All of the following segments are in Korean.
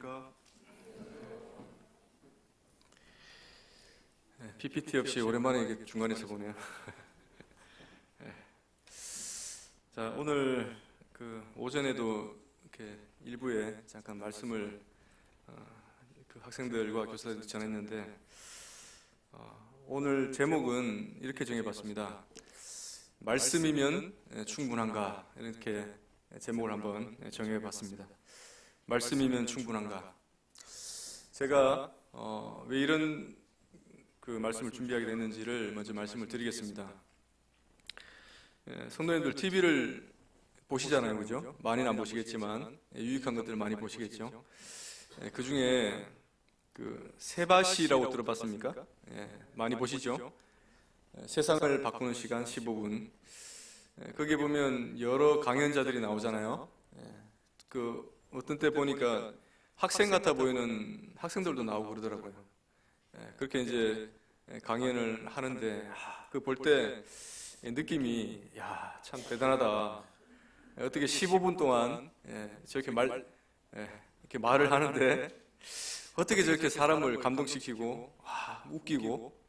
안녕하십니까? PPT 없이 오랜만에 이게 중간에서 보네요. 자, 오늘 오전에도 이렇게 일부에 잠깐 말씀을 그 학생들과 교사들한테 전했는데, 오늘 제목은 이렇게 정해봤습니다. 말씀이면 충분한가? 이렇게 제목을 한번 정해봤습니다. 말씀이면 충분한가? 제가 왜 이런 그 말씀을 준비하게 됐는지를 먼저 말씀을 드리겠습니다. 성도님들 TV를 보시잖아요, 그죠? 많이는 안 보시겠지만 유익한 것들을 많이 보시겠죠. 그 중에 그 세바시라고 들어봤습니까? 많이 보시죠? 세상을 바꾸는 시간 15분. 거기에 보면 여러 강연자들이 나오잖아요. 그 어떤 때 보니까 학생 같아 보이는 학생들도 나오고 그러더라고요. 그렇게 이제 강연을 하는데 그 볼 때 느낌이 야, 참 대단하다. 어떻게 15분 동안 저렇게 이렇게 말을 하는데 어떻게 저렇게 사람을 감동시키고 웃기고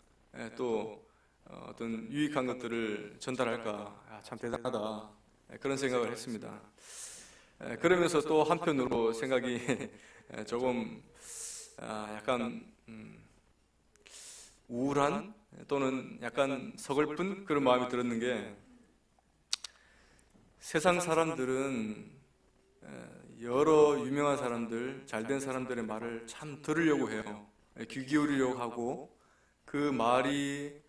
또 어떤 유익한 것들을 전달할까? 참 대단하다. 그런 생각을 했습니다. 그러면서 또 한편으로 생각이 조금 약간 우울한 또는 약간 서글픈 그런 마음이 들었는 게, 세상 사람들은 여러 유명한 사람들, 잘된 사람들의 말을 참 들으려고 해요. 귀 기울이려고 하고 그 말이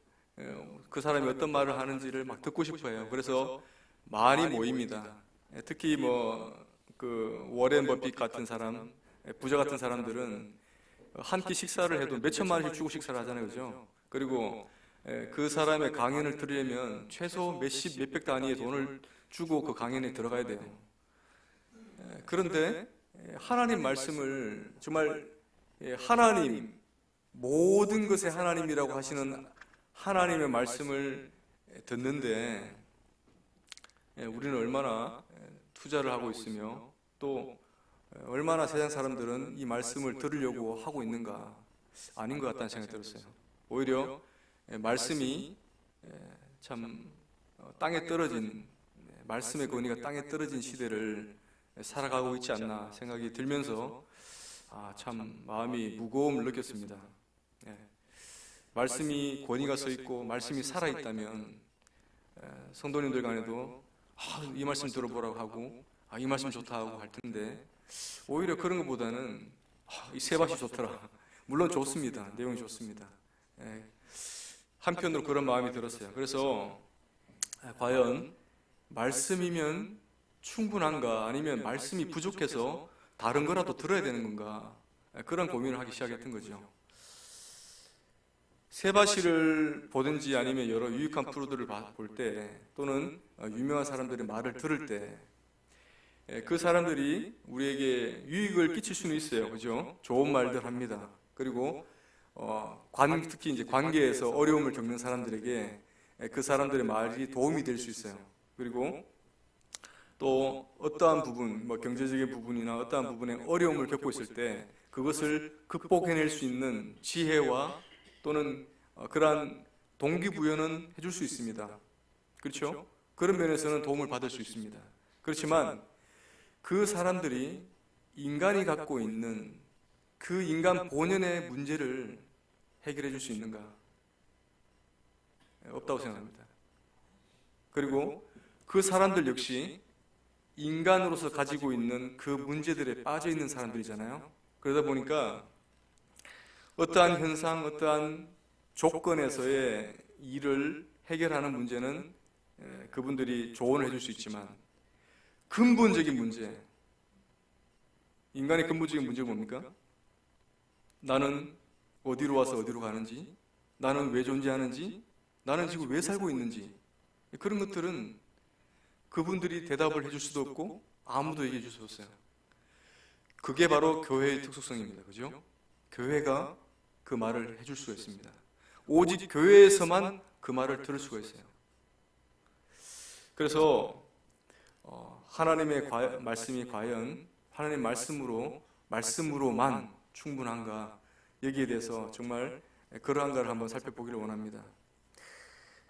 그 사람이 어떤 말을 하는지를 막 듣고 싶어 해요. 그래서 많이 모입니다. 특히 그 워렌 버핏 같은 사람, 부자 같은 사람들은 한 끼 식사를 해도 몇 천만 원씩 주고 식사를 하잖아요, 그죠? 그리고 그 사람의 강연을 들으려면 최소 몇십, 몇백 단위의 돈을 주고 그 강연에 들어가야 돼요. 그런데 하나님 말씀을 정말 하나님, 모든 것의 하나님이라고 하시는 하나님의 말씀을 듣는데 우리는 얼마나 투자를 하고 있으며 또 얼마나 세상 사람들은 이 말씀을 들으려고 하고 있는가? 아닌 것 같다는 생각이 들었어요. 오히려 말씀이 참 땅에 떨어진, 말씀의 권위가 땅에 떨어진 시대를 살아가고 있지 않나 생각이 들면서 참 마음이 무거움을 느꼈습니다. 말씀이 권위가 서 있고 말씀이 살아 있다면 성도님들 간에도 이 말씀 들어보라고 하고 이 말씀 좋다 하고 할 텐데, 오히려 그런 것보다는 이 세바시 좋더라. 물론 좋습니다. 내용이 좋습니다. 한편으로 그런 마음이 들었어요. 그래서 과연 말씀이면 충분한가, 아니면 말씀이 부족해서 다른 거라도 들어야 되는 건가, 그런 고민을 하기 시작했던 거죠. 세바시를 보든지 아니면 여러 유익한 프로들을 볼 때, 또는 유명한 사람들의 말을 들을 때 그 사람들이 우리에게 유익을 끼칠 수는 있어요, 그죠? 좋은 말들 합니다. 그리고 특히 이제 관계에서 어려움을 겪는 사람들에게 그 사람들의 말이 도움이 될 수 있어요. 그리고 또 어떠한 부분, 경제적인 부분이나 어떠한 부분에 어려움을 겪고 있을 때 그것을 극복해낼 수 있는 지혜와 또는 그러한 동기부여는 해줄 수 있습니다. 그렇죠? 그런 면에서는 도움을 받을 수 있습니다. 그렇지만 그 사람들이 인간이 갖고 있는 그 인간 본연의 문제를 해결해 줄 수 있는가? 없다고 생각합니다. 그리고 그 사람들 역시 인간으로서 가지고 있는 그 문제들에 빠져 있는 사람들이잖아요. 그러다 보니까 어떠한 현상, 어떠한 조건에서의 일을 해결하는 문제는 그분들이 조언을 해줄 수 있지만, 근본적인 문제, 인간의 근본적인 문제가 뭡니까? 나는 어디로 와서 어디로 가는지, 나는 왜 존재하는지, 나는 지금 왜 살고 있는지, 그런 것들은 그분들이 대답을 해줄 수도 없고 아무도 얘기해 줄 수 없어요. 그게 바로 교회의 특수성입니다. 그죠? 교회가 그 말을 해줄 수가 있습니다. 오직 교회에서만 그 말을 들을 수가 있어요. 그래서 하나님의 말씀이 과연 하나님의 말씀으로 말씀으로만 충분한가? 여기에 대해서 정말 그러한가를 한번 살펴보기를 원합니다.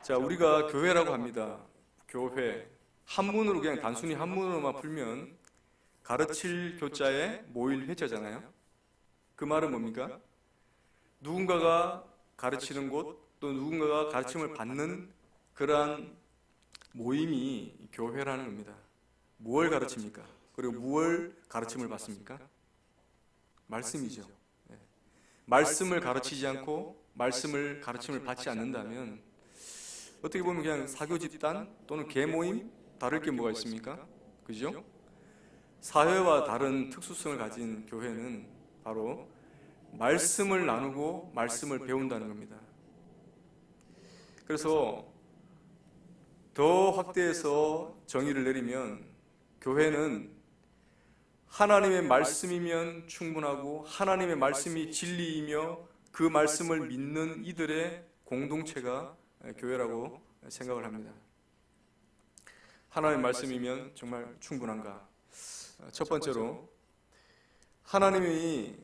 자, 우리가 교회라고 합니다. 교회. 한문으로 그냥 단순히 한문으로만 풀면 가르칠 교자에 모일 회자잖아요. 그 말은 뭡니까? 누군가가 가르치는 곳, 또 누군가가 가르침을 받는 그러한 모임이 교회라는 겁니다. 무엇을 가르칩니까? 그리고 무엇을 가르침을 받습니까? 말씀이죠. 말씀을 가르치지 않고 말씀을 가르침을 받지 않는다면 어떻게 보면 그냥 사교 집단 또는 계모임, 다를 게 뭐가 있습니까? 그죠? 사회와 다른 특수성을 가진 교회는 바로 말씀을 나누고 말씀을 배운다는 겁니다. 그래서 더 확대해서 정의를 내리면 교회는 하나님의 말씀이면 충분하고 하나님의 말씀이 진리이며 그 말씀을 믿는 이들의 공동체가 교회라고 생각을 합니다. 하나님의 말씀이면 정말 충분한가? 첫 번째로 하나님이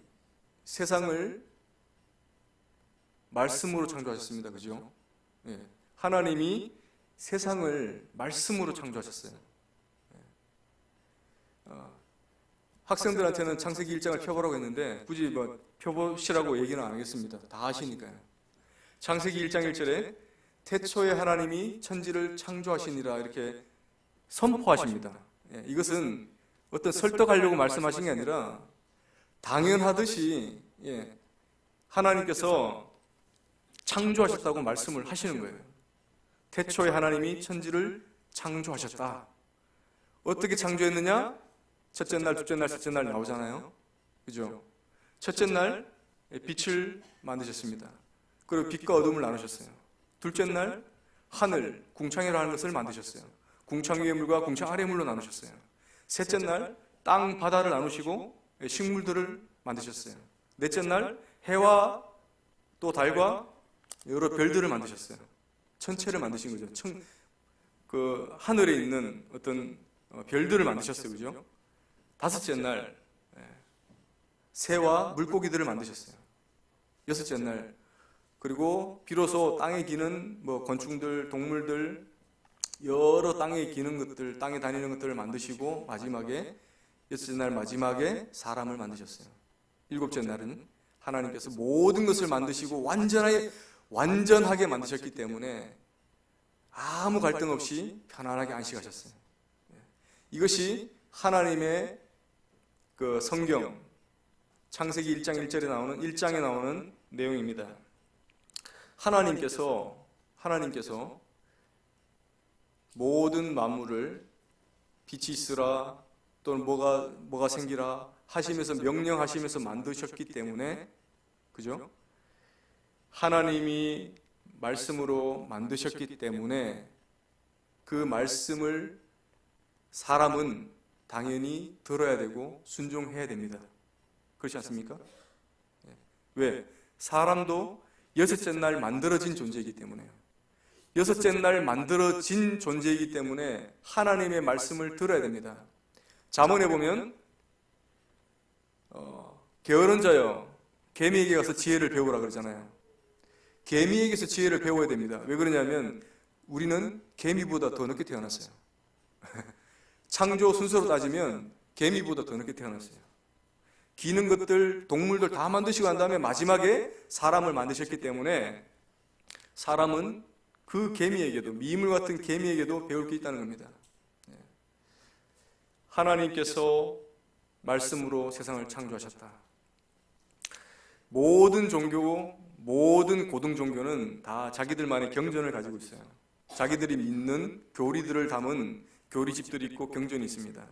세상을 말씀으로 창조하셨습니다. 그죠? 예. 하나님이 세상을 말씀으로 창조하셨어요. 학생들한테는 창세기 1장을 펴보라고 했는데 굳이 뭐 펴보시라고 얘기는 안 하겠습니다. 다 아시니까요. 창세기 1장 1절에 태초에 하나님이 천지를 창조하시니라 이렇게 선포하십니다. 이것은 어떤 설득하려고 말씀하신 게 아니라 당연하듯이 하나님께서 창조하셨다고 말씀을 하시는 거예요. 태초에 하나님이 천지를 창조하셨다. 어떻게 창조했느냐? 첫째 날, 둘째 날, 셋째 날 나오잖아요. 그죠? 첫째 날 빛을 만드셨습니다. 그리고 빛과 어둠을 나누셨어요. 둘째 날 하늘, 궁창이라는 것을 만드셨어요. 궁창 위의 물과 궁창 아래 물로 나누셨어요. 셋째 날 땅, 바다를 나누시고 식물들을 만드셨어요. 넷째 날 해와 또 달과 여러 별들을 만드셨어요. 천체를 만드신 거죠. 그 하늘에 있는 어떤 별들을 만드셨어요. 그죠? 다섯째 날 새와 물고기들을 만드셨어요. 여섯째 날 그리고 비로소 땅에 기는 뭐 건축들, 동물들 여러 땅에 기는 것들, 땅에 다니는 것들을 만드시고 마지막에 여섯째 날 마지막에 사람을 만드셨어요. 일곱째 날은 하나님께서 모든 것을 만드시고 완전하게 만드셨기 때문에 아무 갈등 없이 편안하게 안식하셨어요. 이것이 하나님의 그 성경 창세기 1장 1절에 나오는 1장에 나오는 내용입니다. 하나님께서 모든 만물을 빛이 있으라 또는 뭐가 생기라 하시면서 명령하시면서 만드셨기 때문에 그죠? 하나님이 말씀으로 만드셨기 때문에 그 말씀을 사람은 당연히 들어야 되고 순종해야 됩니다. 그렇지 않습니까? 왜? 사람도 여섯째 날 만들어진 존재이기 때문에요. 여섯째 날 만들어진 존재이기 때문에 하나님의 말씀을 들어야 됩니다. 잠언에 보면 게으른 자여 개미에게 가서 지혜를 배우라 그러잖아요. 개미에게서 지혜를 배워야 됩니다. 왜 그러냐면 우리는 개미보다 더 늦게 태어났어요. 창조 순서로 따지면 개미보다 더 늦게 태어났어요. 기는 것들, 동물들 다 만드시고 난 다음에 마지막에 사람을 만드셨기 때문에 사람은 그 개미에게도, 미물 같은 개미에게도 배울 게 있다는 겁니다. 하나님께서 말씀으로 세상을 창조하셨다. 모든 종교, 모든 고등 종교는 다 자기들만의 경전을 가지고 있어요. 자기들이 믿는 교리들을 담은 교리집들이 있고 경전이 있습니다.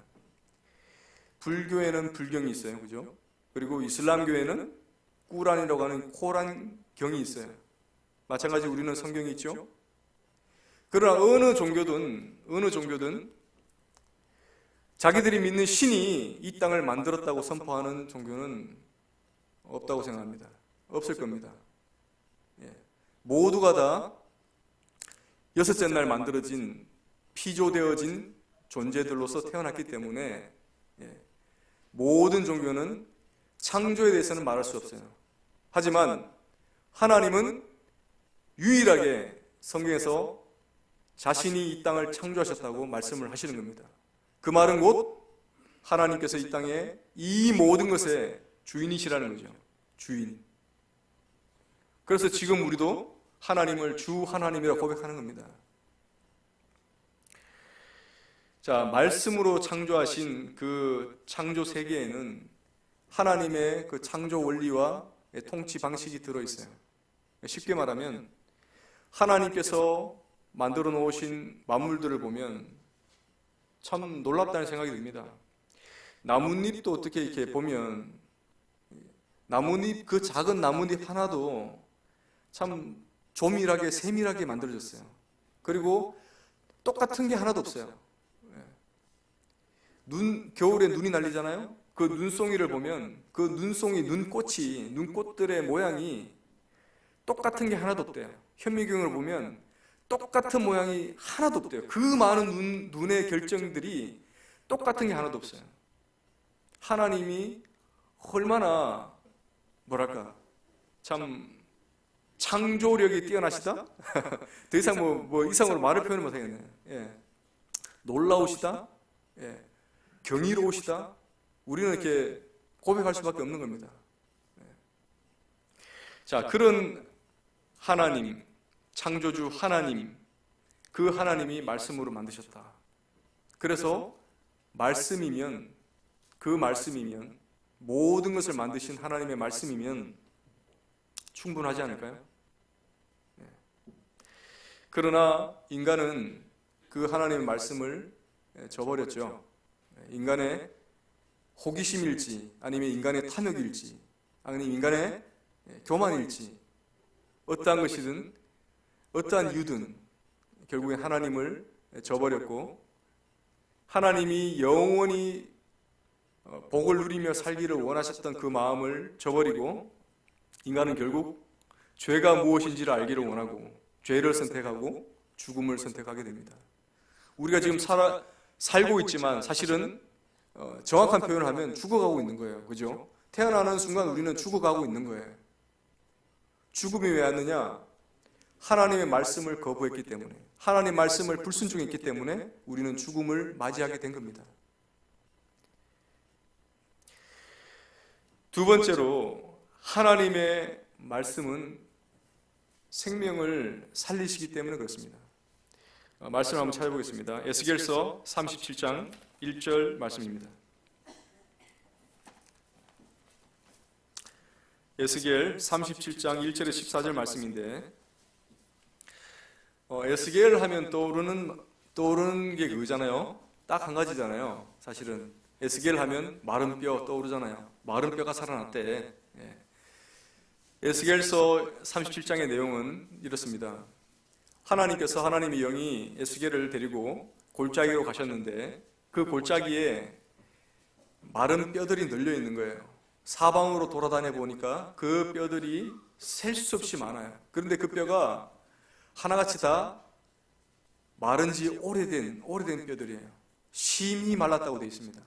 불교에는 불경이 있어요. 그죠? 그리고 이슬람교에는 꾸란이라고 하는 코란 경이 있어요. 마찬가지 우리는 성경이 있죠. 그러나 어느 종교든 자기들이 믿는 신이 이 땅을 만들었다고 선포하는 종교는 없다고 생각합니다. 없을 겁니다. 모두가 다 여섯째 날 만들어진 피조되어진 존재들로서 태어났기 때문에 모든 종교는 창조에 대해서는 말할 수 없어요. 하지만 하나님은 유일하게 성경에서 자신이 이 땅을 창조하셨다고 말씀을 하시는 겁니다. 그 말은 곧 하나님께서 이 땅에 이 모든 것의 주인이시라는 거죠. 주인. 그래서 지금 우리도 하나님을 주 하나님이라고 고백하는 겁니다. 자, 말씀으로 창조하신 그 창조 세계에는 하나님의 그 창조 원리와 통치 방식이 들어있어요. 쉽게 말하면 하나님께서 만들어 놓으신 만물들을 보면 참 놀랍다는 생각이 듭니다. 나뭇잎도 어떻게 이렇게 보면 나뭇잎, 그 작은 나뭇잎 하나도 참 조밀하게 세밀하게 만들어졌어요. 그리고 똑같은 게 하나도 없어요. 겨울에 눈이 날리잖아요. 그 눈송이를 보면 그 눈송이 눈꽃들의 모양이 똑같은 게 하나도 없대요. 현미경을 보면 똑같은 모양이 하나도 없대요. 그 많은 눈의 결정들이 똑같은 게 하나도 없어요. 하나님이 얼마나 뭐랄까 참 창조력이 뛰어나시다? 더 이상 뭐 이상으로 말을 표현을 못하겠네요. 예. 놀라우시다? 예. 경이로우시다? 우리는 이렇게 고백할 수밖에 없는 겁니다. 예. 자, 그런 하나님, 창조주 하나님, 그 하나님이 말씀으로 만드셨다. 그래서 말씀이면, 그 말씀이면, 모든 것을 만드신 하나님의 말씀이면 충분하지 않을까요? 예. 그러나 인간은 그 하나님의 말씀을 저버렸죠. 인간의 호기심일지, 아니면 인간의 탐욕일지, 아니면 인간의 교만일지, 어떠한 것이든, 어떠한 이유든 결국엔 하나님을 저버렸고, 하나님이 영원히 복을 누리며 살기를 원하셨던 그 마음을 저버리고, 인간은 결국 죄가 무엇인지를 알기를 원하고 죄를 선택하고 죽음을 선택하게 됩니다. 우리가 지금 살고 있지만 사실은 정확한 표현을 하면 죽어가고 있는 거예요. 그죠? 태어나는 순간 우리는 죽어가고 있는 거예요. 죽음이 왜 왔느냐? 하나님의 말씀을 거부했기 때문에, 하나님의 말씀을 불순종했기 때문에 우리는 죽음을 맞이하게 된 겁니다. 두 번째로, 하나님의 말씀은 생명을 살리시기 때문에 그렇습니다. 말씀을 한번 찾아보겠습니다. 에스겔서 37장 1절 말씀입니다. 에스겔 37장 1절에 14절 말씀인데, 에스겔 하면 떠오르는 게 그거잖아요. 딱 한 가지잖아요. 사실은 에스겔 하면 마른 뼈 떠오르잖아요. 마른 뼈가 살아났대. 예. 에스겔서 37장의 내용은 이렇습니다. 하나님께서, 하나님의 영이 에스겔을 데리고 골짜기로 가셨는데 그 골짜기에 마른 뼈들이 널려 있는 거예요. 사방으로 돌아다녀 보니까 그 뼈들이 셀 수 없이 많아요. 그런데 그 뼈가 하나같이 다 마른 지 오래된 뼈들이에요. 심히 말랐다고 되어 있습니다.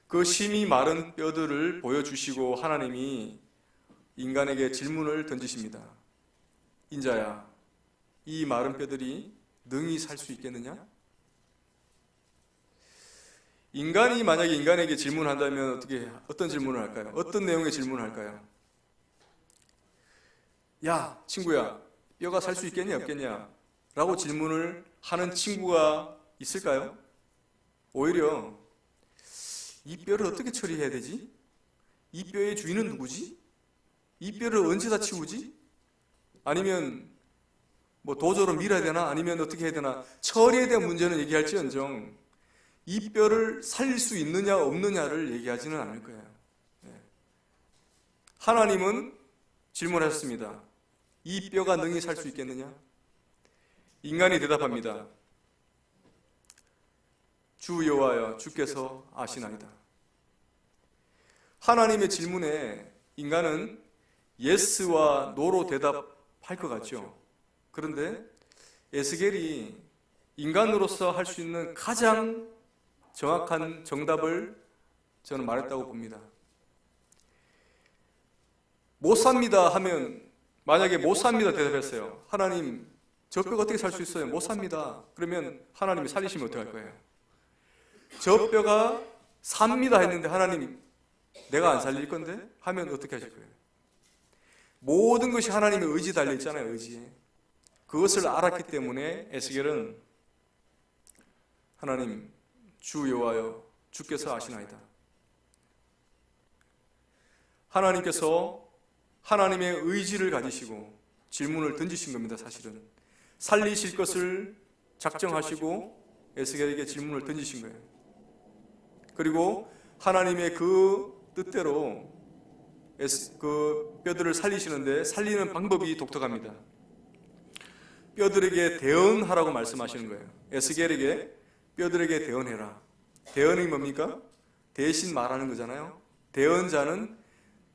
그 심히 마른 뼈들을 보여주시고 하나님이 인간에게 질문을 던지십니다. 인자야, 이 마른 뼈들이 능히 살 수 있겠느냐? 인간이 만약에 인간에게 질문한다면 어떤 질문을 할까요? 어떤 내용의 질문을 할까요? 야, 친구야, 뼈가 살 수 있겠냐, 없겠냐? 라고 질문을 하는 친구가 있을까요? 오히려 이 뼈를 어떻게 처리해야 되지? 이 뼈의 주인은 누구지? 이 뼈를 언제 다 치우지? 아니면 뭐 도저로 밀어야 되나? 아니면 어떻게 해야 되나? 처리에 대한 문제는 얘기할지언정 이 뼈를 살릴 수 있느냐 없느냐를 얘기하지는 않을 거예요. 하나님은 질문하셨습니다. 이 뼈가 능히 살 수 있겠느냐? 인간이 대답합니다. 주 여호와여, 주께서 아시나이다. 하나님의 질문에 인간은 예스와 노로 대답할 것 같죠. 그런데 에스겔이 인간으로서 할 수 있는 가장 정확한 정답을 저는 말했다고 봅니다. 못 삽니다 하면, 만약에 못 삽니다 대답했어요. 하나님, 저 뼈가 어떻게 살 수 있어요? 못 삽니다. 그러면 하나님이 살리시면 어떡할 거예요? 저 뼈가 삽니다 했는데 하나님, 내가 안 살릴 건데? 하면 어떻게 하실 거예요? 모든 것이 하나님의 의지에 달려 있잖아요. 의지에. 그것을 알았기 때문에 에스겔은 하나님, 주 여호와여, 주께서 아시나이다. 하나님께서 하나님의 의지를 가지시고 질문을 던지신 겁니다. 사실은 살리실 것을 작정하시고 에스겔에게 질문을 던지신 거예요. 그리고 하나님의 그 뜻대로 그 뼈들을 살리시는데 살리는 방법이 독특합니다. 뼈들에게 대언하라고 말씀하시는 거예요. 에스겔에게 뼈들에게 대언해라. 대언이 뭡니까? 대신 말하는 거잖아요. 대언자는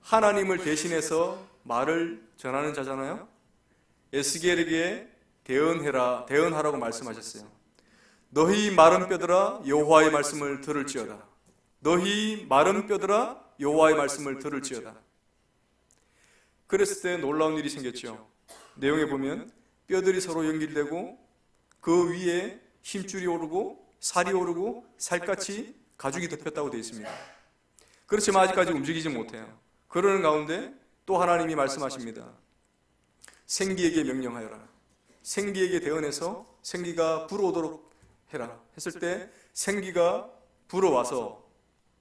하나님을 대신해서 말을 전하는 자잖아요. 에스겔에게 대언해라, 대언하라고 말씀하셨어요. 너희 마른 뼈들아 여호와의 말씀을 들을지어다. 너희 마른 뼈들아 여호와의 말씀을 들을지어다. 그랬을 때 놀라운 일이 생겼죠. 내용에 보면 뼈들이 서로 연결되고 그 위에 힘줄이 오르고 살이 오르고 살갗이 가죽이 덮였다고 되어 있습니다. 그렇지만 아직까지 움직이지 못해요. 그러는 가운데 또 하나님이 말씀하십니다. 생기에게 명령하여라. 생기에게 대언해서 생기가 불어오도록 해라 했을 때 생기가 불어와서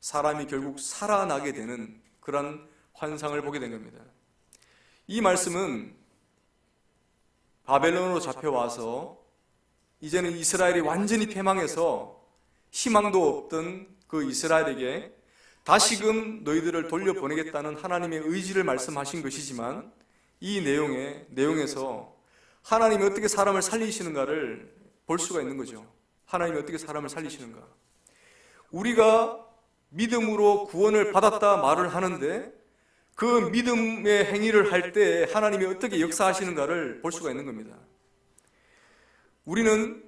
사람이 결국 살아나게 되는 그런 환상을 보게 된 겁니다. 이 말씀은 바벨론으로 잡혀와서 이제는 이스라엘이 완전히 패망해서 희망도 없던 그 이스라엘에게 다시금 너희들을 돌려보내겠다는 하나님의 의지를 말씀하신 것이지만 이 내용에서 하나님이 어떻게 사람을 살리시는가를 볼 수가 있는 거죠. 하나님이 어떻게 사람을 살리시는가. 우리가 믿음으로 구원을 받았다 말을 하는데 그 믿음의 행위를 할 때 하나님이 어떻게 역사하시는가를 볼 수가 있는 겁니다. 우리는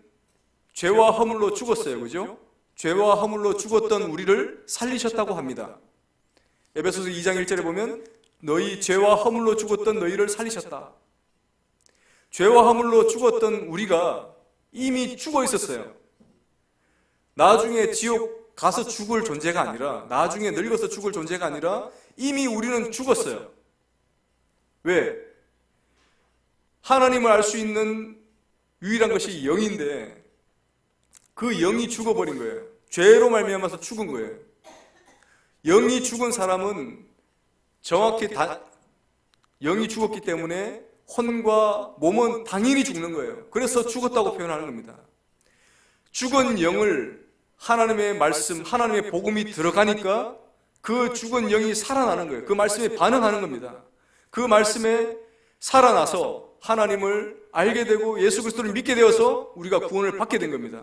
죄와 허물로 죽었어요. 그죠? 죄와 허물로 죽었던 우리를 살리셨다고 합니다. 에베소서 2장 1절에 보면 너희 죄와 허물로 죽었던 너희를 살리셨다. 죄와 허물로 죽었던 우리가 이미 죽어 있었어요. 나중에 지옥 가서 죽을 존재가 아니라, 나중에 늙어서 죽을 존재가 아니라 이미 우리는 죽었어요. 왜? 하나님을 알 수 있는 유일한 것이 영인데 그 영이 죽어버린 거예요. 죄로 말미암아서 죽은 거예요. 영이 죽은 사람은 정확히 영이 죽었기 때문에 혼과 몸은 당연히 죽는 거예요. 그래서 죽었다고 표현하는 겁니다. 죽은 영을 하나님의 말씀, 하나님의 복음이 들어가니까 그 죽은 영이 살아나는 거예요. 그 말씀에 반응하는 겁니다. 그 말씀에 살아나서 하나님을 알게 되고 예수 그리스도를 믿게 되어서 우리가 구원을 받게 된 겁니다.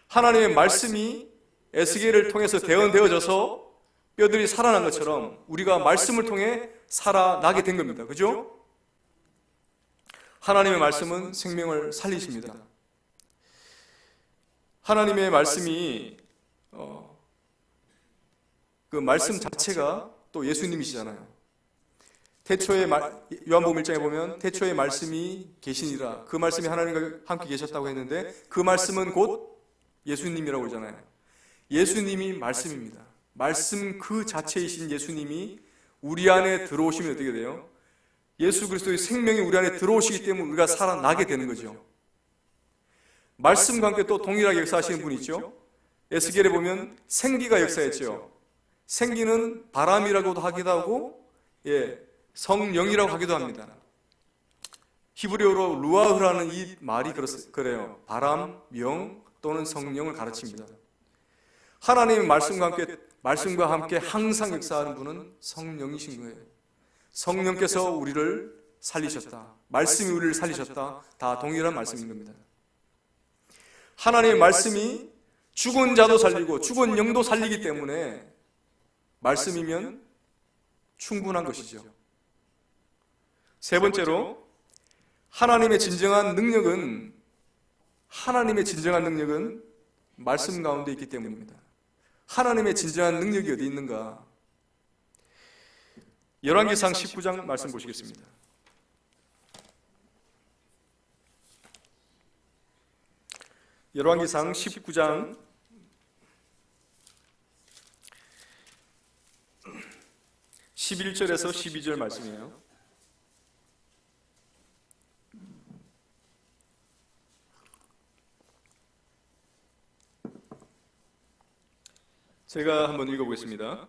하나님의 말씀이 에스겔을 통해서 대언되어져서 뼈들이 살아난 것처럼 우리가 말씀을 통해 살아나게 된 겁니다. 그죠? 하나님의 말씀은 생명을 살리십니다. 하나님의 말씀이 그 말씀 자체가 또 예수님이시잖아요. 태초에 요한복음 1장에 보면 태초에 말씀이 계시니라. 그 말씀이 하나님과 함께 계셨다고 했는데 그 말씀은 곧 예수님이라고 그러잖아요. 예수님이 말씀입니다. 말씀 그 자체이신 예수님이 우리 안에 들어오시면 어떻게 돼요? 예수 그리스도의 생명이 우리 안에 들어오시기 때문에 우리가 살아나게 되는 거죠. 말씀과 함께 또 동일하게 역사하시는 분이 있죠. 에스겔에 보면 생기가 역사했죠. 생기는 바람이라고도 하기도 하고 성령이라고 하기도 합니다. 히브리어로 루아흐라는 이 말이 그래요. 바람, 영 또는 성령을 가르칩니다. 하나님의 말씀과 함께 항상 역사하는 분은 성령이신 거예요. 성령께서 우리를 살리셨다. 말씀이 우리를 살리셨다. 다 동일한 말씀인 겁니다. 하나님의 말씀이 죽은 자도 살리고 죽은 영도 살리기 때문에 말씀이면 충분한 것이죠. 세 번째로 하나님의 진정한 능력은 말씀 가운데 있기 때문입니다. 하나님의 진정한 능력이 어디 있는가? 열왕기상 19장 말씀 보시겠습니다. 열왕기상 19장 11절에서 12절 말씀이에요. 제가 한번 읽어보겠습니다.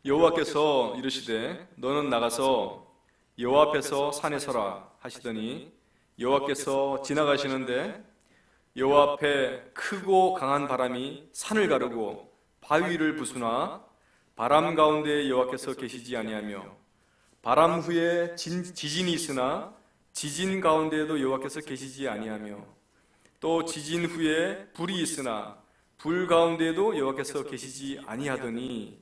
여호와께서 이르시되 너는 나가서 여호와 앞에서 산에 서라 하시더니 여호와께서 지나가시는데 여호와 앞에 크고 강한 바람이 산을 가르고 바위를 부수나 바람 가운데 여호와께서 계시지 아니하며 바람 후에 지진이 있으나 지진 가운데에도 여호와께서 계시지 아니하며 또 지진 후에 불이 있으나 불 가운데에도 여호와께서 계시지 아니하더니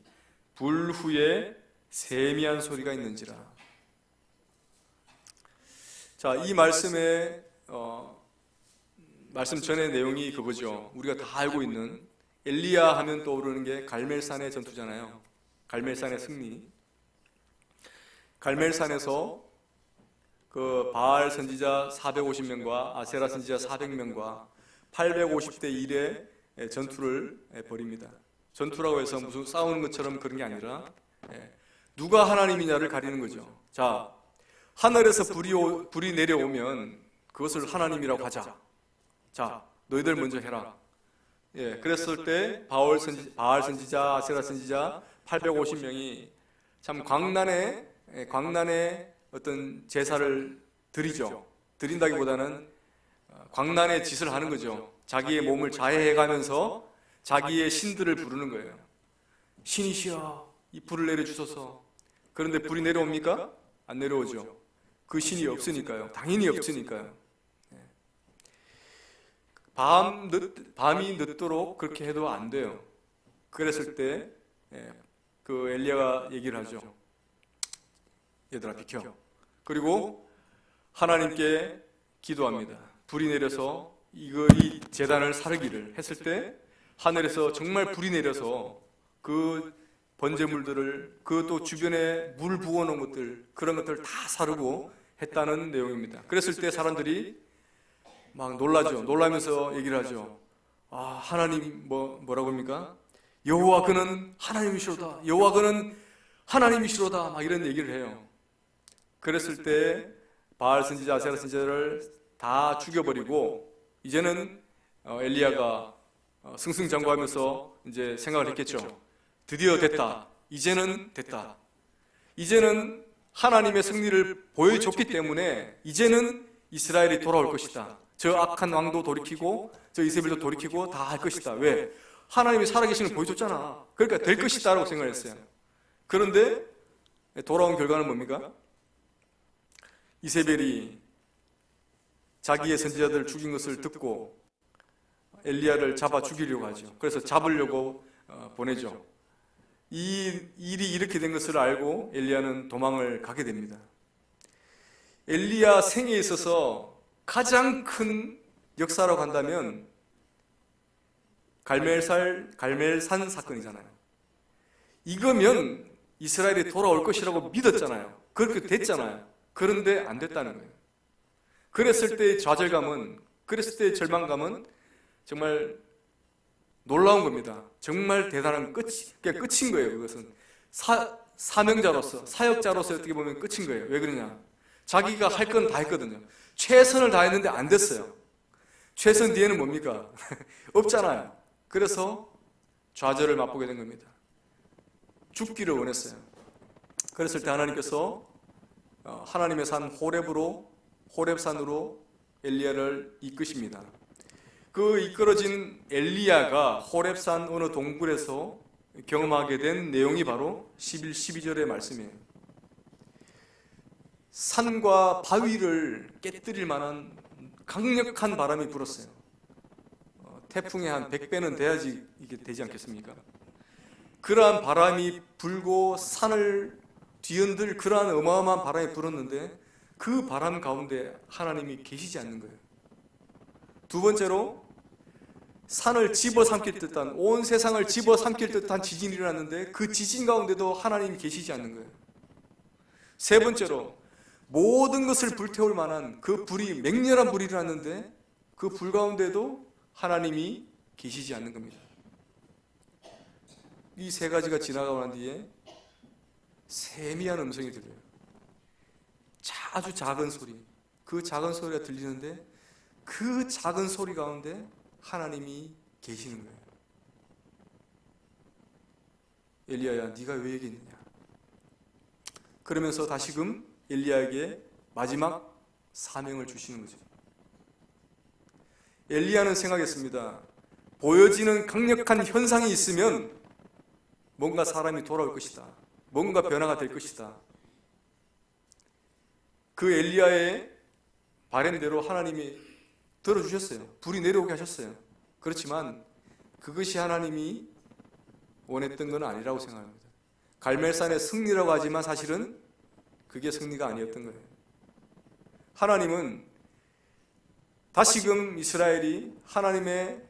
불 후에 세미한 소리가 있는지라. 자, 이 말씀의 말씀 전의 내용이 그거죠. 우리가 다 알고 있는 엘리야 하면 떠오르는 게 갈멜산의 전투잖아요. 갈멜산의 승리. 갈멜산에서 그 바알 선지자 450명과 아세라 선지자 400명과 850대 1의 전투를 벌입니다. 전투라고 해서 무슨 싸우는 것처럼 그런 게 아니라 누가 하나님이냐를 가리는 거죠. 자, 하늘에서 불이 내려오면 그것을 하나님이라고 하자. 자, 너희들 먼저 해라. 그랬을 때 바알 선지자, 아세라 선지자 850명이 참 광란의 어떤 제사를 드리죠. 드린다기보다는 광란의 짓을 하는 거죠. 자기의 몸을 자해해가면서 자기의 신들을 부르는 거예요. 신이시여, 이 불을 내려주소서. 그런데 불이 내려옵니까? 안 내려오죠. 그 신이 없으니까요. 당연히 없으니까요. 밤이 늦도록 그렇게 해도 안 돼요. 그랬을 때 그 엘리야가 얘기를 하죠. 얘들아 비켜. 그리고 하나님께 기도합니다. 불이 내려서 이 제단을 사르기를 했을 때 하늘에서 정말 불이 내려서 그 번제물들을 그 또 주변에 물 부어놓은 것들 그런 것들을 다 사르고 했다는 내용입니다. 그랬을 때 사람들이 막 놀라죠. 놀라면서 얘기를 하죠. 아, 하나님 뭐라고 합니까? 여호와 그는 하나님이시로다. 여호와 그는 하나님이시로다. 막 이런 얘기를 해요. 그랬을 때 바알 선지자, 아세라 선지자를 다 죽여버리고 이제는 엘리야가 승승장구하면서 이제 생각을 했겠죠. 드디어 됐다. 이제는 됐다. 이제는 하나님의 승리를 보여줬기 때문에 이제는 이스라엘이 돌아올 것이다. 저 악한 왕도 돌이키고 저 이세벨도 돌이키고 다 할 것이다. 왜? 하나님이 살아계시는 걸 보여줬잖아. 그러니까 될 것이다 라고 생각했어요. 그런데 돌아온 결과는 뭡니까? 이세벨이 자기의 선지자들을 죽인 것을 듣고 엘리야를 잡아 죽이려고 하죠. 그래서 잡으려고 보내죠. 이 일이 이렇게 된 것을 알고 엘리야는 도망을 가게 됩니다. 엘리야 생에 있어서 가장 큰 역사라고 한다면 갈멜산 사건이잖아요. 이거면 이스라엘이 돌아올 것이라고 믿었잖아요. 그렇게 됐잖아요. 그런데 안 됐다는 거예요. 그랬을 때의 좌절감은, 그랬을 때의 절망감은 정말 놀라운 겁니다. 정말 대단한 그냥 끝인 거예요. 그것은 사명자로서, 사역자로서 어떻게 보면 끝인 거예요. 왜 그러냐? 자기가 할 건 다 했거든요. 최선을 다했는데 안 됐어요. 최선 뒤에는 뭡니까? 없잖아요. 그래서 좌절을 맛보게 된 겁니다. 죽기를 원했어요. 그랬을 때 하나님께서 하나님의 산 호렙산으로 엘리야를 이끄십니다. 그 이끌어진 엘리야가 호렙산 어느 동굴에서 경험하게 된 내용이 바로 11, 12절의 말씀이에요. 산과 바위를 깨뜨릴 만한 강력한 바람이 불었어요. 태풍의 한 100배는 돼야지 이게 되지 않겠습니까? 그러한 바람이 불고 산을 뒤흔들 그러한 어마어마한 바람이 불었는데 그 바람 가운데 하나님이 계시지 않는 거예요. 두 번째로 산을 집어삼킬 듯한, 온 세상을 집어삼킬 듯한 지진이 일어났는데 그 지진 가운데도 하나님이 계시지 않는 거예요. 세 번째로 모든 것을 불태울 만한 그 불이 맹렬한 불이 일어났는데 그 불 가운데도 하나님이 계시지 않는 겁니다. 이 세 가지가 지나가고 난 뒤에 세미한 음성이 들려요. 아주 작은 소리. 그 작은 소리가 들리는데 그 작은 소리 가운데 하나님이 계시는 거예요. 엘리야야, 네가 왜 여기 있느냐? 그러면서 다시금 엘리야에게 마지막 사명을 주시는 거죠. 엘리야는 생각했습니다. 보여지는 강력한 현상이 있으면 뭔가 사람이 돌아올 것이다. 뭔가 변화가 될 것이다. 그 엘리야의 바램대로 하나님이 들어주셨어요. 불이 내려오게 하셨어요. 그렇지만 그것이 하나님이 원했던 건 아니라고 생각합니다. 갈멜산의 승리라고 하지만 사실은 그게 승리가 아니었던 거예요. 하나님은 다시금 이스라엘이 하나님의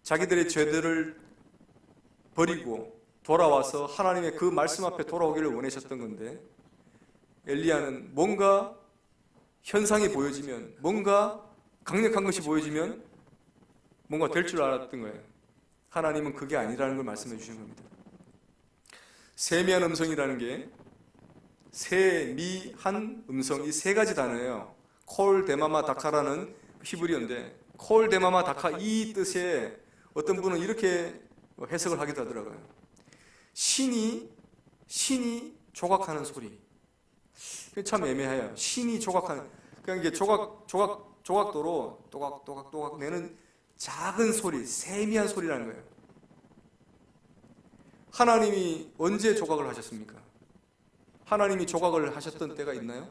자기들의 죄들을 버리고 돌아와서 하나님의 그 말씀 앞에 돌아오기를 원하셨던 건데 엘리야는 뭔가 현상이 보여지면, 뭔가 강력한 것이 보여지면 뭔가 될 줄 알았던 거예요. 하나님은 그게 아니라는 걸 말씀해 주신 겁니다. 세미한 음성이라는 게 세미한 음성, 이 세 가지 단어예요. 콜 데마마 다카라는 히브리어인데 콜 데마마 다카 이 뜻에 어떤 분은 이렇게 해석을 하기도 하더라고요. 신이 조각하는 소리. 참 애매해요. 신이 조각하는, 그냥 이게 조각도로 또각 내는 작은 소리, 세미한 소리라는 거예요. 하나님이 언제 조각을 하셨습니까? 하나님이 조각을 하셨던 때가 있나요?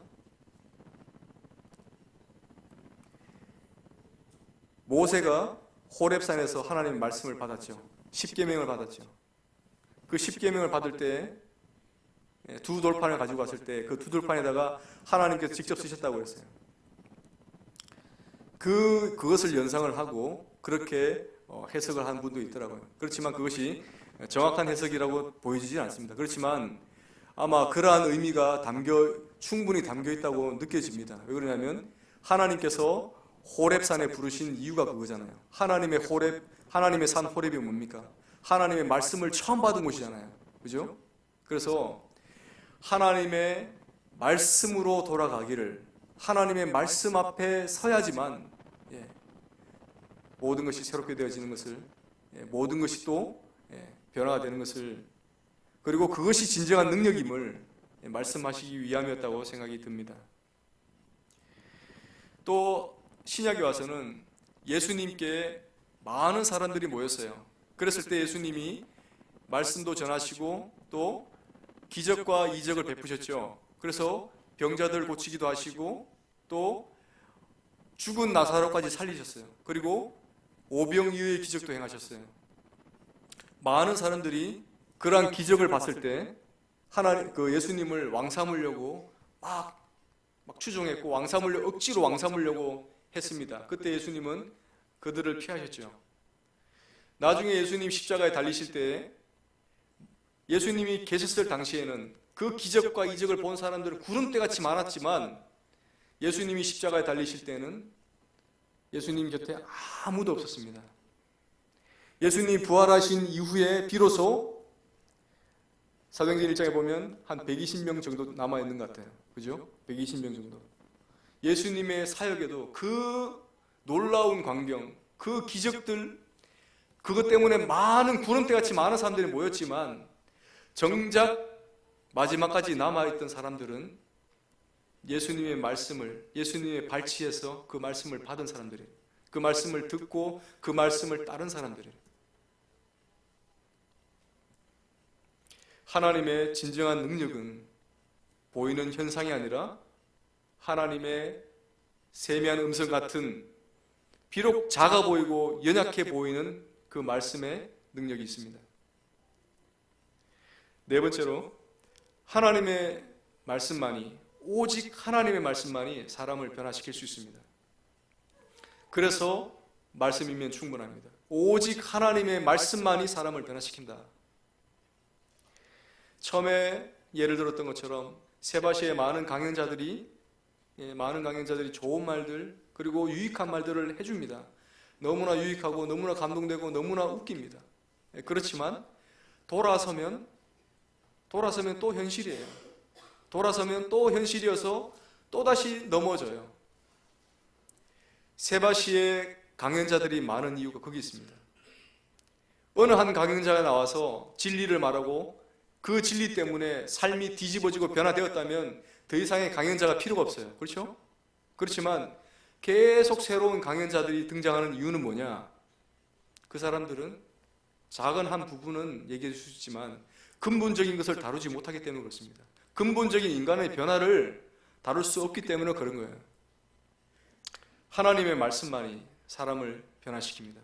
모세가 호렙산에서 하나님의 말씀을 받았죠. 십계명을 받았죠. 그 십계명을 받을 때 두 돌판을 가지고 왔을 때 그 두 돌판에다가 하나님께서 직접 쓰셨다고 했어요. 그것을 연상을 하고 그렇게 해석을 한 분도 있더라고요. 그렇지만 그것이 정확한 해석이라고 보여지지 않습니다. 그렇지만 아마 그러한 의미가 충분히 담겨 있다고 느껴집니다. 왜 그러냐면 하나님께서 호렙산에 부르신 이유가 그거잖아요. 하나님의 산 호렙이 뭡니까? 하나님의 말씀을 처음 받은 곳이잖아요. 그죠? 그래서 하나님의 말씀으로 돌아가기를, 하나님의 말씀 앞에 서야지만 모든 것이 새롭게 되어지는 것을, 모든 것이 또 변화가 되는 것을, 그리고 그것이 진정한 능력임을 말씀하시기 위함이었다고 생각이 듭니다. 또 신약에 와서는 예수님께 많은 사람들이 모였어요. 그랬을 때 예수님이 말씀도 전하시고 또 기적과 이적을 베푸셨죠. 그래서 병자들 고치기도 하시고 또 죽은 나사로까지 살리셨어요. 그리고 오병이어의 기적도 행하셨어요. 많은 사람들이 그러한 기적을 봤을 때 예수님을 왕 삼으려고 막 추종했고 억지로 왕 삼으려고 했습니다. 그때 예수님은 그들을 피하셨죠. 나중에 예수님 십자가에 달리실 때 예수님이 계셨을 당시에는 그 기적과 이적을 본 사람들은 구름대같이 많았지만 예수님이 십자가에 달리실 때는 예수님 곁에 아무도 없었습니다. 예수님이 부활하신 이후에 비로소 사도행전 1장에 보면 한 120명 정도 남아있는 것 같아요. 그죠? 120명 정도. 예수님의 사역에도 그 놀라운 광경, 그 기적들, 그것 때문에 많은 구름대같이 많은 사람들이 모였지만 정작 마지막까지 남아있던 사람들은 예수님의 말씀을, 예수님의 발치에서 그 말씀을 받은 사람들이에요. 그 말씀을 듣고 그 말씀을 따른 사람들이에요. 하나님의 진정한 능력은 보이는 현상이 아니라 하나님의 세미한 음성 같은, 비록 작아 보이고 연약해 보이는 그 말씀의 능력이 있습니다. 네 번째로, 하나님의 말씀만이, 오직 하나님의 말씀만이 사람을 변화시킬 수 있습니다. 그래서 말씀이면 충분합니다. 오직 하나님의 말씀만이 사람을 변화시킨다. 처음에 예를 들었던 것처럼 세바시의 많은 강연자들이 좋은 말들 그리고 유익한 말들을 해줍니다. 너무나 유익하고 너무나 감동되고 너무나 웃깁니다. 그렇지만 돌아서면 또 현실이에요. 돌아서면 또 현실이어서 또다시 넘어져요. 세바시의 강연자들이 많은 이유가 거기 있습니다. 어느 한 강연자가 나와서 진리를 말하고 그 진리 때문에 삶이 뒤집어지고 변화되었다면 더 이상의 강연자가 필요가 없어요. 그렇죠? 그렇지만 계속 새로운 강연자들이 등장하는 이유는 뭐냐? 그 사람들은 작은 한 부분은 얘기해 줄 수 있지만 근본적인 것을 다루지 못하기 때문에 그렇습니다. 근본적인 인간의 변화를 다룰 수 없기 때문에 그런 거예요. 하나님의 말씀만이 사람을 변화시킵니다.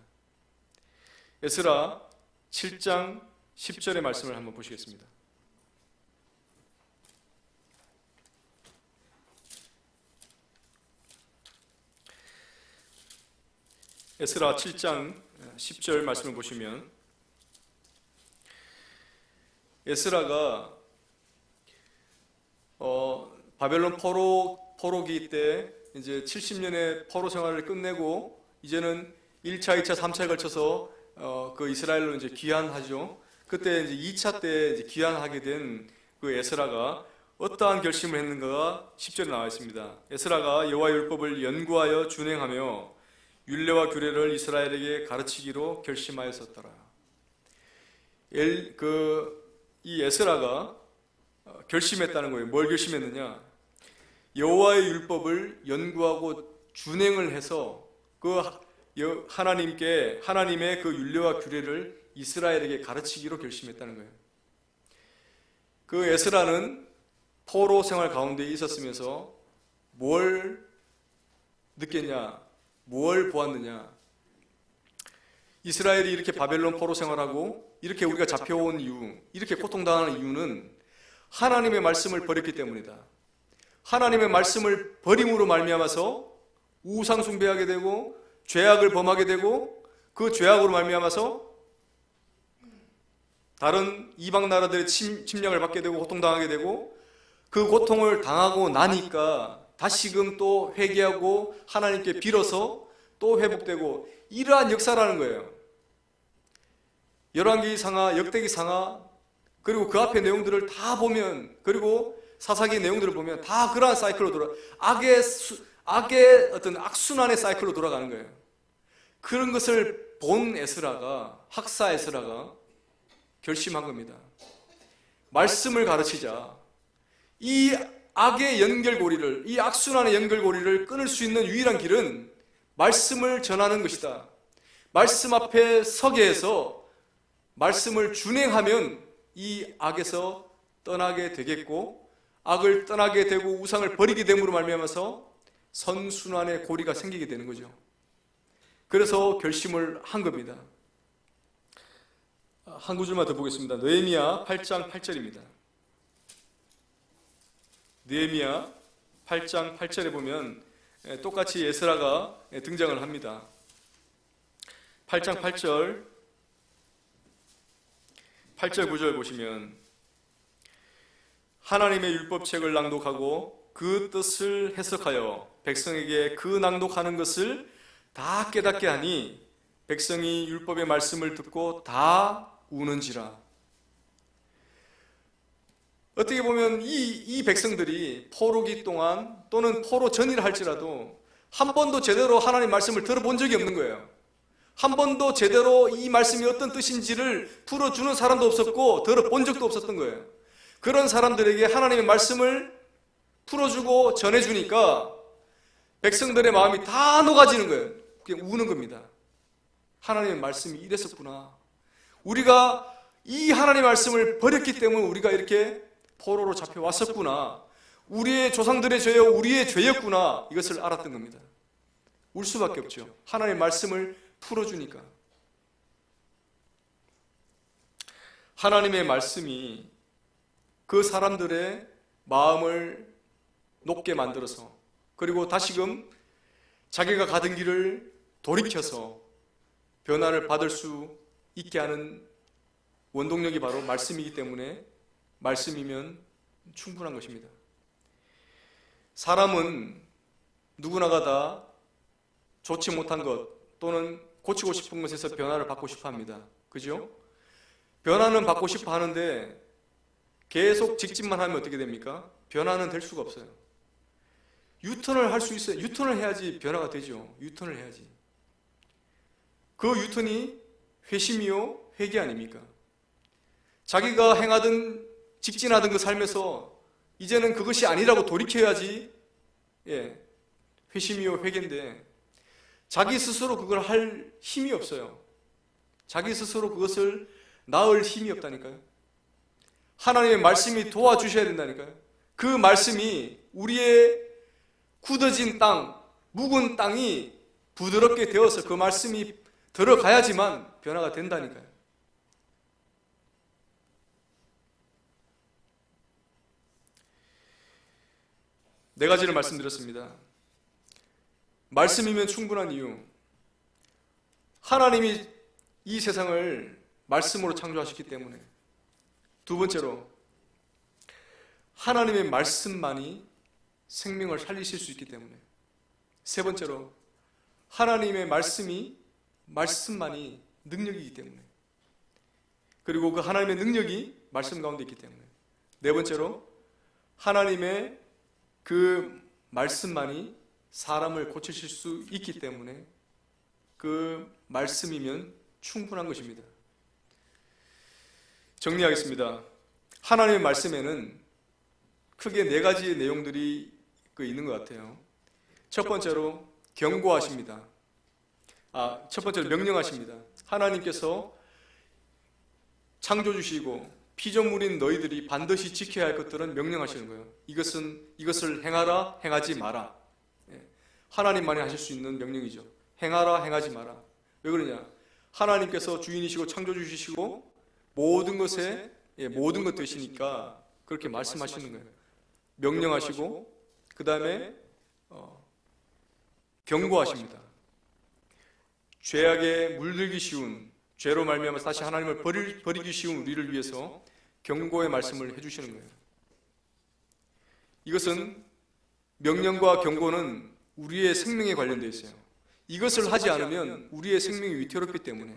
에스라 7장 10절의 말씀을 한번 보시겠습니다. 에스라 7장 10절 말씀을 보시면 에스라가 바벨론 포로기 때 이제 70년의 포로 생활을 끝내고 이제는 1차, 2차, 3차에 걸쳐서 그 이스라엘로 이제 귀환하죠. 그때 이제 2차 때 이제 귀환하게 된 그 에스라가 어떠한 결심을 했는가가 10절에 나와 있습니다. 에스라가 여호와의 율법을 연구하여 준행하며 율례와 규례를 이스라엘에게 가르치기로 결심하였었더라. 이 에스라가 결심했다는 거예요. 뭘 결심했느냐? 여호와의 율법을 연구하고 준행을 해서 그 하나님의 그 율례와 규례를 이스라엘에게 가르치기로 결심했다는 거예요. 그 에스라는 포로 생활 가운데 있었으면서 뭘 느꼈냐? 뭘 보았느냐? 이스라엘이 이렇게 바벨론 포로 생활하고 이렇게 우리가 잡혀온 이유, 이렇게 고통당하는 이유는 하나님의 말씀을 버렸기 때문이다. 하나님의 말씀을 버림으로 말미암아서 우상 숭배하게 되고 죄악을 범하게 되고 그 죄악으로 말미암아서 다른 이방 나라들의 침략을 받게 되고 고통당하게 되고 그 고통을 당하고 나니까 다시금 또 회개하고 하나님께 빌어서 또 회복되고 이러한 역사라는 거예요. 열왕기상하, 역대기상하 그리고 그 앞에 내용들을 다 보면 그리고 사사기 내용들을 보면 다 그러한 사이클로 돌아 악의 어떤 악순환의 사이클로 돌아가는 거예요. 그런 것을 본 학사 에스라가 결심한 겁니다. 말씀을 가르치자. 이 악의 연결고리를, 이 악순환의 연결고리를 끊을 수 있는 유일한 길은 말씀을 전하는 것이다. 말씀 앞에 서게 해서 말씀을 준행하면 이 악에서 떠나게 되겠고 악을 떠나게 되고 우상을 버리게 됨으로 말미암아서 선순환의 고리가 생기게 되는 거죠. 그래서 결심을 한 겁니다. 한 구절만 더 보겠습니다. 느헤미야 8장 8절입니다. 느헤미야 8장 8절에 보면 똑같이 에스라가 등장을 합니다. 8장 8절 9절 보시면 하나님의 율법책을 낭독하고 그 뜻을 해석하여 백성에게 그 낭독하는 것을 다 깨닫게 하니 백성이 율법의 말씀을 듣고 다 우는지라. 어떻게 보면 이 백성들이 포로기 동안 또는 포로 전이라 할지라도 한 번도 제대로 하나님 말씀을 들어본 적이 없는 거예요. 한 번도 제대로 이 말씀이 어떤 뜻인지를 풀어주는 사람도 없었고 들어본 적도 없었던 거예요. 그런 사람들에게 하나님의 말씀을 풀어주고 전해주니까 백성들의 마음이 다 녹아지는 거예요. 그냥 우는 겁니다. 하나님의 말씀이 이랬었구나. 우리가 이 하나님의 말씀을 버렸기 때문에 우리가 이렇게 포로로 잡혀왔었구나. 우리의 조상들의 죄여 우리의 죄였구나. 이것을 알았던 겁니다. 울 수밖에 없죠. 하나님의 말씀을 풀어주니까. 하나님의 말씀이 그 사람들의 마음을 녹게 만들어서 그리고 다시금 자기가 가던 길을 돌이켜서 변화를 받을 수 있게 하는 원동력이 바로 말씀이기 때문에 말씀이면 충분한 것입니다. 사람은 누구나가 다 좋지 못한 것 또는 고치고 싶은 것에서 변화를 받고 싶어 합니다. 그죠? 변화는 받고 싶어 하는데 계속 직진만 하면 어떻게 됩니까? 변화는 될 수가 없어요. 유턴을 할 수 있어요. 유턴을 해야지 변화가 되죠. 유턴을 해야지. 그 유턴이 회심이요 회개 아닙니까? 자기가 행하던 직진하던 그 삶에서 이제는 그것이 아니라고 돌이켜야지 회심이요 회개인데 자기 스스로 그걸 할 힘이 없어요. 자기 스스로 그것을 낳을 힘이 없다니까요. 하나님의 말씀이 도와주셔야 된다니까요. 그 말씀이 우리의 굳어진 땅, 묵은 땅이 부드럽게 되어서 그 말씀이 들어가야지만 변화가 된다니까요. 네 가지를 말씀드렸습니다. 말씀이면 충분한 이유. 하나님이 이 세상을 말씀으로 창조하셨기 때문에. 두 번째로, 하나님의 말씀만이 생명을 살리실 수 있기 때문에. 세 번째로, 하나님의 말씀만이 능력이기 때문에. 그리고 그 하나님의 능력이 말씀 가운데 있기 때문에. 네 번째로, 하나님의 그 말씀만이 사람을 고치실 수 있기 때문에 그 말씀이면 충분한 것입니다. 정리하겠습니다. 하나님의 말씀에는 크게 네 가지의 내용들이 있는 것 같아요. 첫 번째로 경고하십니다. 첫 번째로 명령하십니다. 하나님께서 창조주시고 피조물인 너희들이 반드시 지켜야 할 것들은 명령하시는 거예요. 이것을 행하라, 행하지 마라. 하나님만이 하실 수 있는 명령이죠. 행하라, 행하지 마라. 왜 그러냐? 하나님께서 주인이시고 창조주시고 모든 것 되시니까 그렇게 말씀하시는 거예요. 명령하시고 그 다음에 경고하십니다. 죄악에 물들기 쉬운, 죄로 말미암아 다시 하나님을 버리기 쉬운 우리를 위해서 경고의 말씀을 해주시는 거예요. 이것은 명령과 경고는 우리의 생명에 관련되어 있어요. 이것을 하지 않으면 우리의 생명이 위태롭기 때문에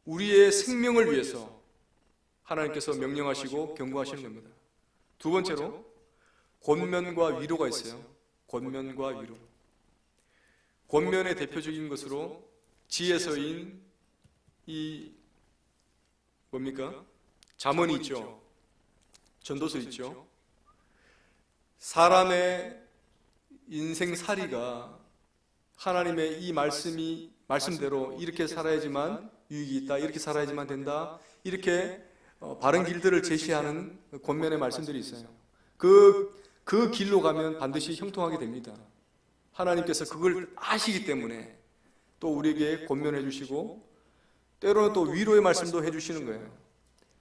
우리의 생명을 위해서 하나님께서 명령하시고 경고하시는 겁니다. 두 번째로 권면과 위로가 있어요. 권면과 위로. 권면의 대표적인 것으로 지혜서인 뭡니까? 잠언이 있죠. 전도서 있죠. 사람의 인생살이가 하나님의 이 말씀대로 이렇게 살아야지만 유익이 있다, 이렇게 살아야지만 된다, 이렇게 바른 길들을 제시하는 권면의 말씀들이 있어요. 그 길로 가면 반드시 형통하게 됩니다. 하나님께서 그걸 아시기 때문에 또 우리에게 권면해 주시고 때로는 또 위로의 말씀도 해주시는 거예요.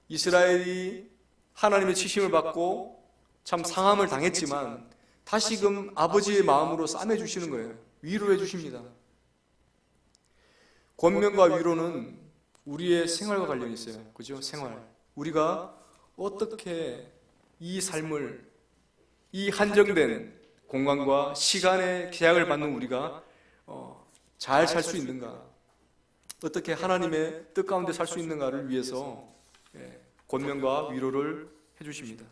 이스라엘이 하나님의 치심을 받고 참 상함을 당했지만 다시금 아버지의 마음으로 싸매 주시는 거예요. 위로해 주십니다. 권면과 위로는 우리의 생활과 관련이 있어요. 그죠? 생활. 우리가 어떻게 이 삶을, 이 한정된 공간과 시간의 제약을 받는 우리가 잘 살 수 있는가, 어떻게 하나님의 뜻 가운데 살 수 있는가를 위해서 권면과 위로를 해주십니다.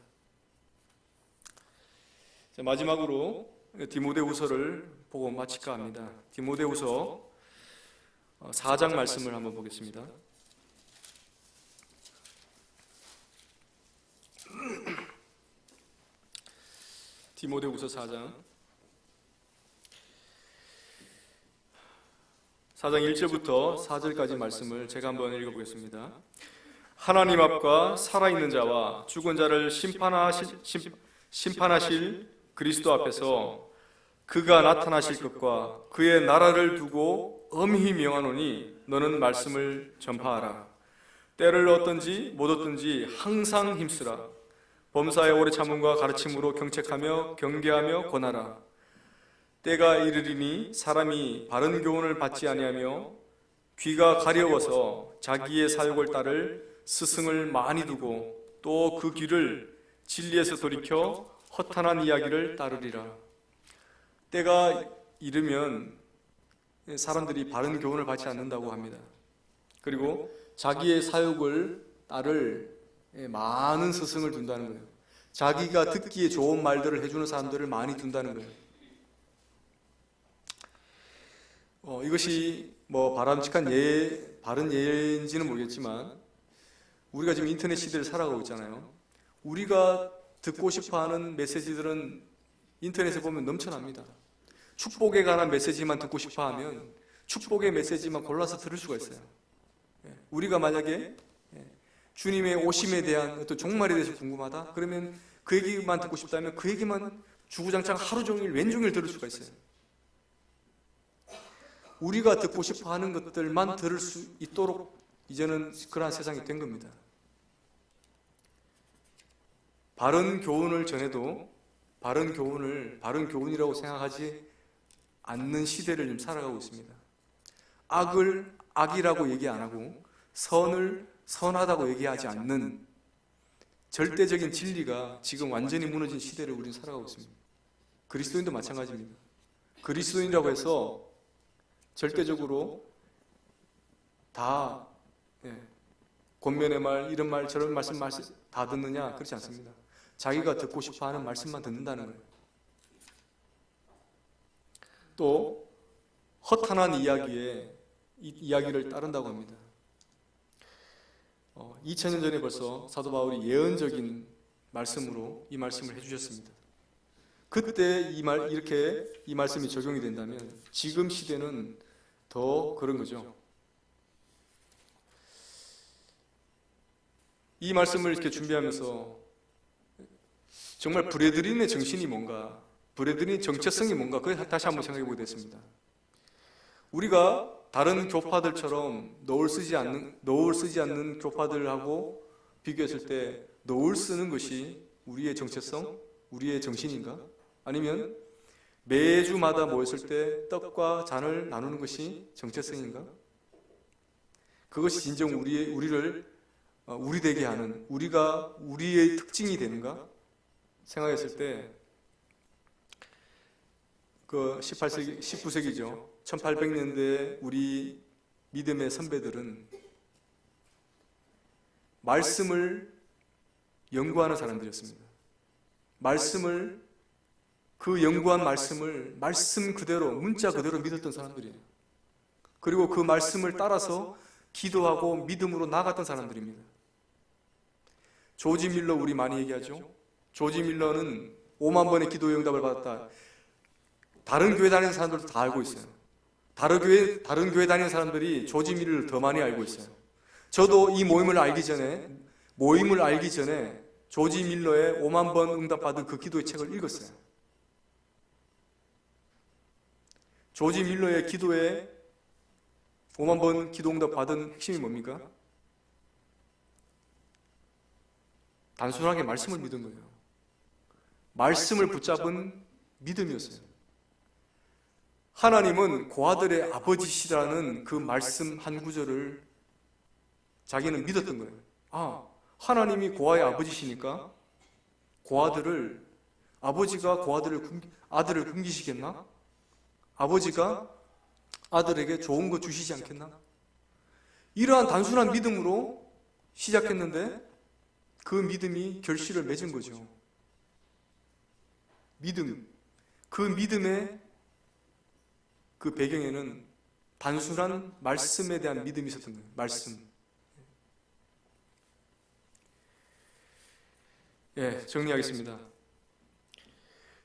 자, 마지막으로 디모데후서를 보고 마칠까 합니다. 디모데후서 4장 말씀을 한번 보겠습니다. 디모데후서 4장 1절부터 4절까지 말씀을 제가 한번 읽어보겠습니다. 하나님 앞과 살아있는 자와 죽은 자를 심판하실 그리스도 앞에서 그가 나타나실 것과 그의 나라를 두고 엄히 명하노니 너는 말씀을 전파하라. 때를 얻든지 못 얻든지 항상 힘쓰라. 범사의 오래 참음과 가르침으로 경책하며 경계하며 권하라. 때가 이르리니 사람이 바른 교훈을 받지 아니하며 귀가 가려워서 자기의 사욕을 따를 스승을 많이 두고 또 그 귀를 진리에서 돌이켜 허탄한 이야기를 따르리라. 때가 이르면 사람들이 바른 교훈을 받지 않는다고 합니다. 그리고 자기의 사욕을 따를 많은 스승을 둔다는 거예요. 자기가 듣기에 좋은 말들을 해주는 사람들을 많이 둔다는 거예요. 이것이 뭐 바람직한 바른 예인지는 모르겠지만 우리가 지금 인터넷 시대를 살아가고 있잖아요. 우리가 듣고 싶어하는 메시지들은 인터넷에 보면 넘쳐납니다. 축복에 관한 메시지만 듣고 싶어하면 축복의 메시지만 골라서 들을 수가 있어요. 우리가 만약에 주님의 오심에 대한 어떤 종말에 대해서 궁금하다? 그러면 그 얘기만 듣고 싶다면 그 얘기만 주구장창 하루 종일 왼종일 들을 수가 있어요. 우리가 듣고 싶어하는 것들만 들을 수 있도록 이제는 그러한 세상이 된 겁니다. 바른 교훈을 전해도 바른 교훈이라고 생각하지 않는 시대를 지금 살아가고 있습니다. 악을 악이라고 얘기 안 하고 선을 선하다고 얘기하지 않는 절대적인 진리가 지금 완전히 무너진 시대를 우리는 살아가고 있습니다. 그리스도인도 마찬가지입니다. 그리스도인이라고 해서 절대적으로 다 권면의 말, 이런 말, 저런 말씀 다 듣느냐? 그렇지 않습니다. 자기가 듣고 싶어하는 말씀만 듣는다는 거예요. 또 허탄한 이야기를 따른다고 합니다. 2000년 전에 벌써 사도 바울이 예언적인 말씀으로 이 말씀을 해주셨습니다. 그때 이 말씀이 적용이 된다면 지금 시대는 더 그런 거죠. 이 말씀을 이렇게 준비하면서 정말 브레드린의 정신이 뭔가, 브레드린의 정체성이 뭔가, 그걸 다시 한번 생각해 보게 됐습니다. 우리가 다른 교파들처럼 너울 쓰지 않는 교파들하고 비교했을 때 너울 쓰는 것이 우리의 정체성, 우리의 정신인가? 아니면 매주마다 모였을 때 떡과 잔을 나누는 것이 정체성인가? 그것이 진정 우리를 우리 되게 하는, 우리의 특징이 되는가? 생각했을 때 그 19세기죠. 1800년대 우리 믿음의 선배들은 말씀을 연구하는 사람들이었습니다. 그 연구한 말씀을 말씀 그대로, 문자 그대로 믿었던 사람들이에요. 그리고 그 말씀을 따라서 기도하고 믿음으로 나아갔던 사람들입니다. 조지 밀러 우리 많이 얘기하죠. 조지 밀러는 5만 번의 기도 응답을 받았다. 다른 교회 다니는 사람들도 다 알고 있어요. 다른 교회 다니는 사람들이 조지 밀러를 더 많이 알고 있어요. 저도 이 모임을 알기 전에 조지 밀러의 5만 번 응답받은 그 기도의 책을 읽었어요. 조지 밀러의 기도에 5만 번 기도 응답 받은 핵심이 뭡니까? 단순하게 말씀을 믿은 거예요. 말씀을 붙잡은 믿음이었어요. 하나님은 고아들의 아버지시라는 그 말씀 한 구절을 자기는 믿었던 거예요. 하나님이 고아의 아버지시니까 아버지가 아들을 굶기시겠나? 아버지가 아들에게 좋은 거 주시지 않겠나? 이러한 단순한 믿음으로 시작했는데 그 믿음이 결실을 맺은 거죠. 그 믿음의 그 배경에는 단순한 말씀에 대한 믿음이 있었던 거예요. 말씀. 정리하겠습니다.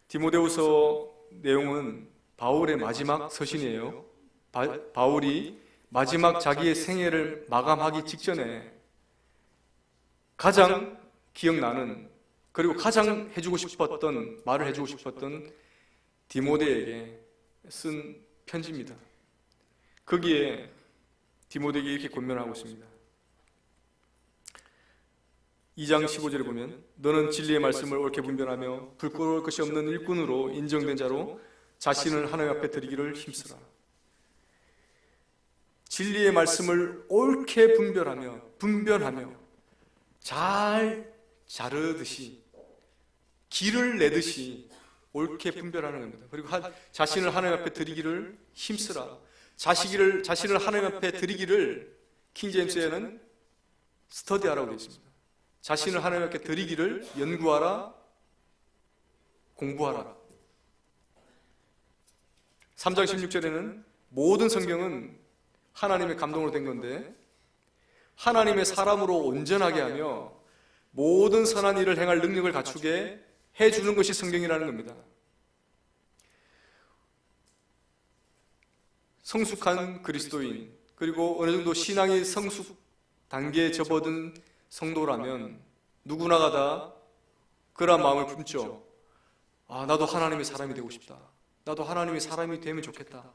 디모데후서 내용은 바울의 마지막 서신이에요. 바울이 마지막 자기의 생애를 마감하기 직전에 가장 기억나는, 그리고 가장 말을 해주고 싶었던 디모데에게 쓴 편지입니다. 거기에 디모데에게 이렇게 권면하고 있습니다. 2장 15절에 보면 너는 진리의 말씀을 옳게 분별하며 부끄러울 것이 없는 일꾼으로 인정된 자로 자신을 하나님 앞에 드리기를 힘쓰라. 진리의 말씀을 옳게 분별하며 잘 자르듯이 길을 내듯이 옳게 분별하는 겁니다. 그리고 자신을 하나님 앞에 드리기를 힘쓰라. 자신을 하나님 앞에 드리기를 킹제임스에는 스터디하라고 되어 있습니다. 자신을 하나님 앞에 드리기를 연구하라, 공부하라. 3장 16절에는 모든 성경은 하나님의 감동으로 된 건데 하나님의 사람으로 온전하게 하며 모든 선한 일을 행할 능력을 갖추게 해주는 것이 성경이라는 겁니다. 성숙한 그리스도인, 그리고 어느 정도 신앙이 성숙 단계에 접어든 성도라면 누구나가 다 그런 마음을 품죠. 나도 하나님의 사람이 되고 싶다. 나도 하나님의 사람이 되면 좋겠다.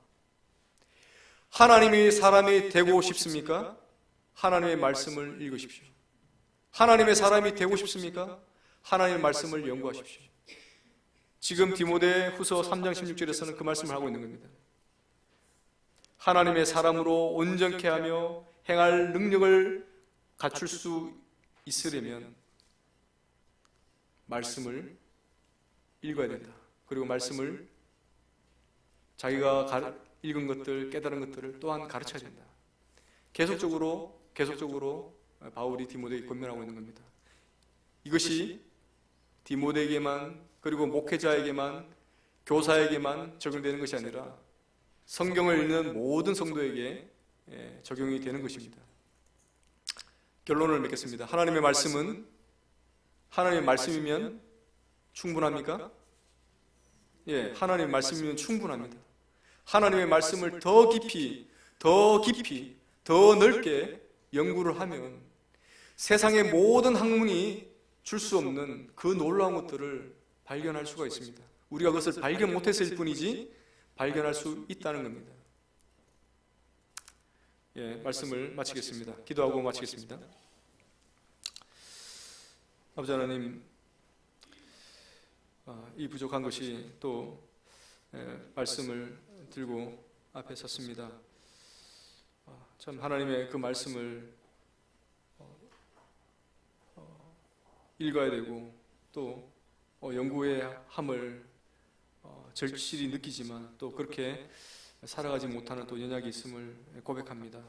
하나님의 사람이 되고 싶습니까? 하나님의 말씀을 읽으십시오. 하나님의 사람이 되고 싶습니까? 하나님의 말씀을 연구하십시오. 지금 디모데후서 3장 16절에서는 그 말씀을 하고 있는 겁니다. 하나님의 사람으로 온전케 하며 행할 능력을 갖출 수 있으려면 말씀을 읽어야 된다. 그리고 말씀을 자기가 읽은 것들, 깨달은 것들을 또한 가르쳐야 된다. 계속적으로 바울이 디모데에게 권면하고 있는 겁니다. 이것이 디모데에게만, 그리고 목회자에게만, 교사에게만 적용되는 것이 아니라 성경을 읽는 모든 성도에게 적용이 되는 것입니다. 결론을 맺겠습니다. 하나님의 말씀이면 충분합니까? 예, 하나님의 말씀이면 충분합니다. 하나님의 말씀을 더 깊이, 더 넓게 연구를 하면 세상의 모든 학문이 줄 수 없는 그 놀라운 것들을 발견할 수가 있습니다. 우리가 그것을 발견 못했을 뿐이지 발견할 수 있다는 겁니다. 예, 말씀을 마치겠습니다. 기도하고 마치겠습니다. 아버지 하나님, 이 부족한 것이 또 말씀을 들고 앞에 섰습니다. 참 하나님의 그 말씀을 읽어야 되고 또 연구의 함을 절실히 느끼지만 또 그렇게 살아가지 못하는 또 연약이 있음을 고백합니다.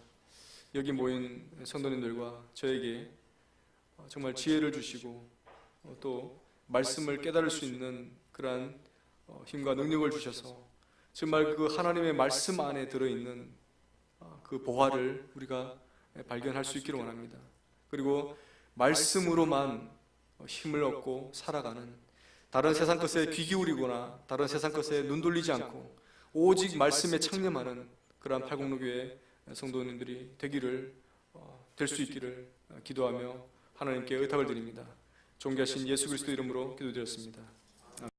여기 모인 성도님들과 저에게 정말 지혜를 주시고 또 말씀을 깨달을 수 있는 그러한 힘과 능력을 주셔서 정말 그 하나님의 말씀 안에 들어있는 그 보화를 우리가 발견할 수 있기를 원합니다. 그리고 말씀으로만 힘을 얻고 살아가는, 다른 세상 것에 귀 기울이거나 다른 세상 것에 눈 돌리지 않고 오직 말씀에 창념하는 그러한 팔공로교회 성도님들이 될 수 있기를 기도하며 하나님께 의탁을 드립니다. 존귀하신 예수 그리스도 이름으로 기도드렸습니다.